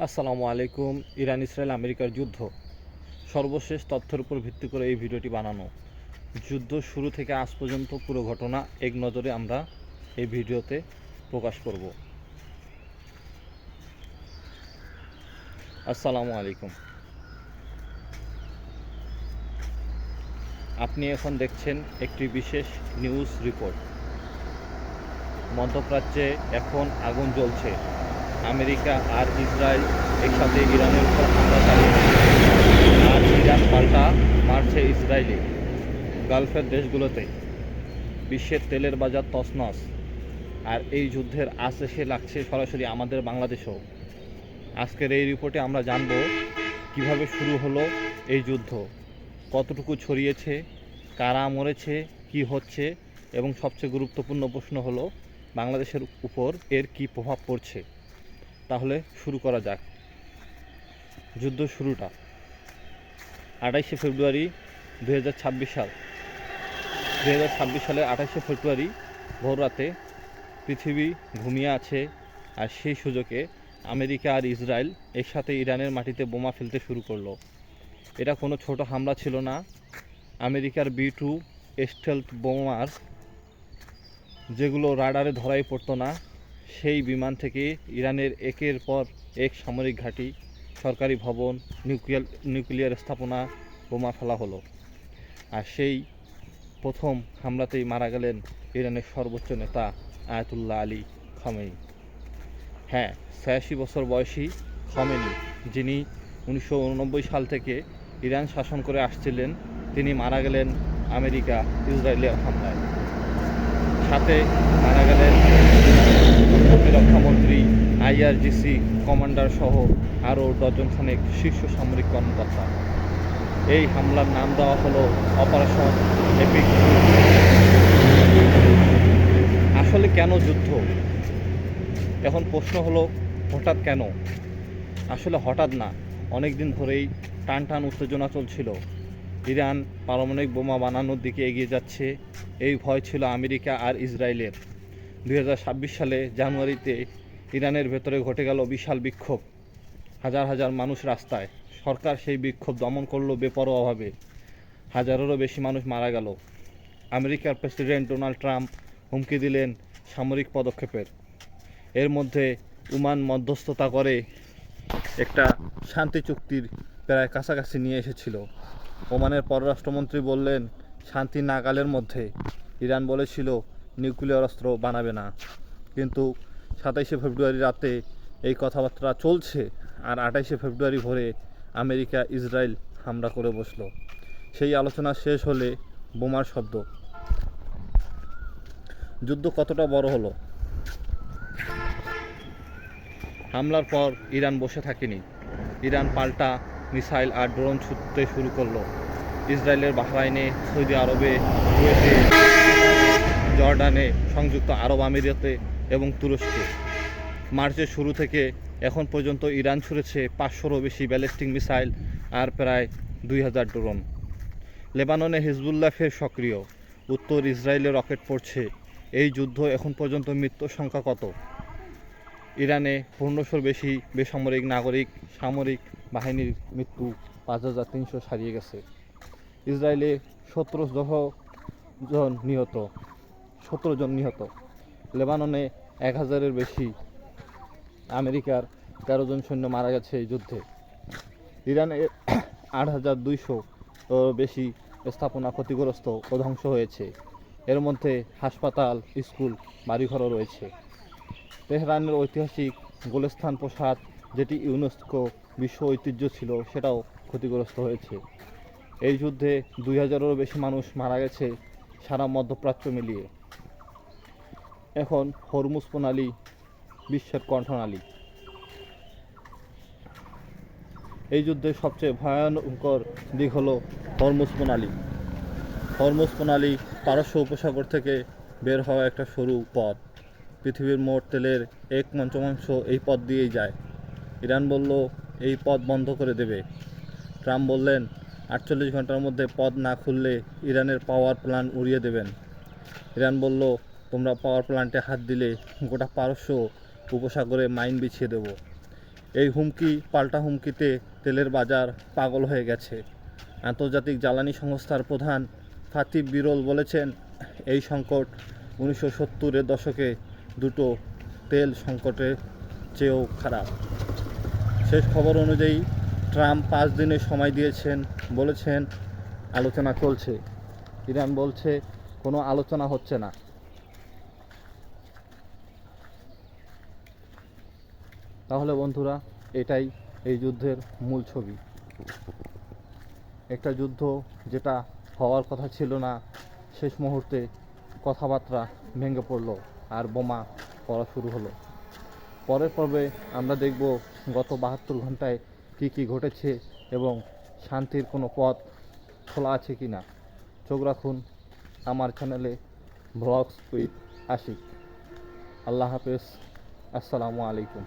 আসসালামু আলাইকুম। Iran Israel আমেরিকার যুদ্ধ, সর্বশেষ তথ্যের উপর ভিত্তি করে এই ভিডিওটি বানানো। যুদ্ধ শুরু থেকে আজ পর্যন্ত পুরো ঘটনা এক নজরে আমরা এই ভিডিওতে প্রকাশ করব। আসসালামু আলাইকুম। আপনি এখন দেখছেন একটি বিশেষ নিউজ রিপোর্ট। মধ্যপ্রাচ্যে এখন আগুন জ্বলছে। আমেরিকা আর ইসরায়েল একসাথে ইরানের উপর হামলা চালিয়েছে, আর ইরান পাল্টা মারছে ইসরায়েলে। গালফের দেশগুলোতে বিশ্বের তেলের বাজার তছনছ, আর এই যুদ্ধের আঁচ এসে লাগছে সরাসরি আমাদের বাংলাদেশেও। আজকের এই রিপোর্টে আমরা জানব কিভাবে শুরু হলো এই যুদ্ধ, কতটুকু ছড়িয়েছে, কারা মরেছে, কি হচ্ছে, এবং সবচেয়ে গুরুত্বপূর্ণ প্রশ্ন হলো বাংলাদেশের উপর এর কি প্রভাব পড়ছে। তাহলে শুরু করা যাক। যুদ্ধ শুরুটা 28শে ফেব্রুয়ারি 2026 সাল। 2026 সালের 28শে ফেব্রুয়ারি ভোর রাতে পৃথিবী ঘুমিয়ে আছে, আর সেই সুযোগে আমেরিকা আর ইসরায়েল একসাথে ইরানের মাটিতে বোমা ফেলতে শুরু করলো। এটা কোনো ছোট হামলা ছিল না। আমেরিকার B-2 স্টেলথ বোমার, যেগুলো রাডারে ধরাই পড়তো না, সেই বিমান থেকে ইরানের একের পর এক সামরিক ঘাঁটি, সরকারি ভবন, নিউক্লিয়ার স্থাপনা বোমা ফেলা হলো। আর সেই প্রথম হামলাতেই মারা গেলেন ইরানের সর্বোচ্চ নেতা আয়াতুল্লাহ আলী খামেনি। হ্যাঁ, ৮৬ বছর বয়সী খামেনি, যিনি 1989 সাল থেকে ইরান শাসন করে আসছিলেন, তিনি মারা গেলেন আমেরিকা ইসরায়েলের হামলায়। সাথে মারা গেলেন প্রতিরক্ষামন্ত্রী, IRGC কমান্ডার সহ আরও ডজনখানেক শীর্ষ সামরিক কর্মকর্তা। এই হামলার নাম দেওয়া হলো অপারেশন এপিক। আসলে কেন যুদ্ধ? এখন প্রশ্ন হলো হঠাৎ কেন? আসলে হঠাৎ না, অনেক দিন ধরেই টান টান উত্তেজনা চলছিল। ইরান পারমাণবিক বোমা বানানোর দিকে এগিয়ে যাচ্ছে, এই ভয় ছিল আমেরিকা আর ইসরায়েলের। 2026 সালে জানুয়ারিতে ইরানের ভেতরে ঘটে গেল বিশাল বিক্ষোভ। হাজার হাজার মানুষ রাস্তায়। সরকার সেই বিক্ষোভ দমন করলো বেপরোয়াভাবে। হাজারেরও বেশি মানুষ মারা গেল। আমেরিকার প্রেসিডেন্ট ডোনাল্ড ট্রাম্প হুমকি দিলেন সামরিক পদক্ষেপের। এর মধ্যে ওমান মধ্যস্থতা করে একটা শান্তি চুক্তির প্রায় কাছাকাছি নিয়ে এসেছিল। ওমানের পররাষ্ট্রমন্ত্রী বললেন শান্তি নাগালের মধ্যে। ইরান বলেছিল নিউক্লিয়ার অস্ত্র বানাবে না। কিন্তু ২৭শে ফেব্রুয়ারি রাতে এই কথাবার্তা চলছে, আর ২৮শে ফেব্রুয়ারি ভোরে আমেরিকা ইসরায়েল হামলা করে বসলো। সেই আলোচনা শেষ হলে বোমার শব্দ। যুদ্ধ কতটা বড় হলো? হামলার পর ইরান বসে থাকেনি। ইরান পাল্টা মিসাইল আর ড্রোন ছুটতে শুরু করলো। ইসরায়েলের বাহরাইনে, সৌদি আরবে, কুয়েতে, জর্ডানে, সংযুক্ত আরব আমিরাতে এবং তুরস্কে। মার্চের শুরু থেকে এখন পর্যন্ত ইরান ছুড়েছে ৫০০রও বেশি ব্যালিস্টিক মিসাইল আর প্রায় ২০০০ ড্রোন। লেবাননে হিজবুল্লাহ ফের সক্রিয়। উত্তর ইসরায়েলে রকেট পড়ছে। এই যুদ্ধ এখন পর্যন্ত মৃত্যুর সংখ্যা কত? ইরানে ১৫০০-র বেশি বেসামরিক নাগরিক, সামরিক বাহিনীর মৃত্যু ৫৩০০ ছাড়িয়ে গেছে। ইসরায়েলে ১৭ জন নিহত। লেবাননে ১,০০০-এর বেশি। আমেরিকার ১৩ জন সৈন্য মারা গেছে এই যুদ্ধে। ইরানের ৮,২০০-ও বেশি স্থাপনা ক্ষতিগ্রস্ত ও ধ্বংস হয়েছে। এর মধ্যে হাসপাতাল, স্কুল, বাড়িঘরও রয়েছে। তেহরানের ঐতিহাসিক গোলস্তান প্রাসাদ, যেটি ইউনেস্কো বিশ্ব ঐতিহ্য ছিল, সেটাও ক্ষতিগ্রস্ত হয়েছে। এই যুদ্ধে ২,০০০-এরও বেশি মানুষ মারা গেছে সারা মধ্যপ্রাচ্য মিলিয়ে। এখন হরমুজ প্রণালী বিশ্বের কণ্ঠনালী। এই যুদ্ধের সবচেয়ে ভয়ঙ্কর দিক হলো হরমুজ প্রণালী। হরমুজ প্রণালী পারস্য উপসাগর থেকে বের হওয়া একটা সরু পথ। পৃথিবীর মোট তেলের ১/৫ এই পথ দিয়েই যায়। ইরান বলল এই পথ বন্ধ করে দেবে। ট্রাম্প বললেন ৪৮ ঘন্টার মধ্যে পথ না খুললে ইরানের পাওয়ার প্ল্যান্ট উড়িয়ে দেবেন। ইরান বলল তোমরা পাওয়ার প্ল্যান্টে হাত দিলে গোটা পারস্য উপসাগরে মাইন বিছিয়ে দেব। এই হুমকি পাল্টা হুমকিতে তেলের বাজার পাগল হয়ে গেছে। আন্তর্জাতিক জ্বালানি সংস্থার প্রধান ফাতিহ বিরল বলেছেন, এই সংকট 1970-এর দশকে দুটো তেল সংকটের চেয়েও খারাপ। শেষ খবর অনুযায়ী ট্রাম্প 5 দিনের সময় দিয়েছেন, বলেছেন আলোচনা চলছে। ইরান বলছে কোনো আলোচনা হচ্ছে না। তাহলে বন্ধুরা, এটাই এই যুদ্ধের মূল ছবি। একটা যুদ্ধ যেটা হওয়ার কথা ছিল না, শেষ মুহূর্তে কথাবার্তা ভেঙে পড়লো আর বোমা পড়া শুরু হলো। পরের পর্বে আমরা দেখব গত 72 ঘন্টায় কী ঘটেছে এবং শান্তির কোনো পথ খোলা আছে কি না। চোখ রাখুন আমার চ্যানেলে ব্লগস উইথ আশিক। আল্লাহ হাফেজ, আসসালামু আলাইকুম।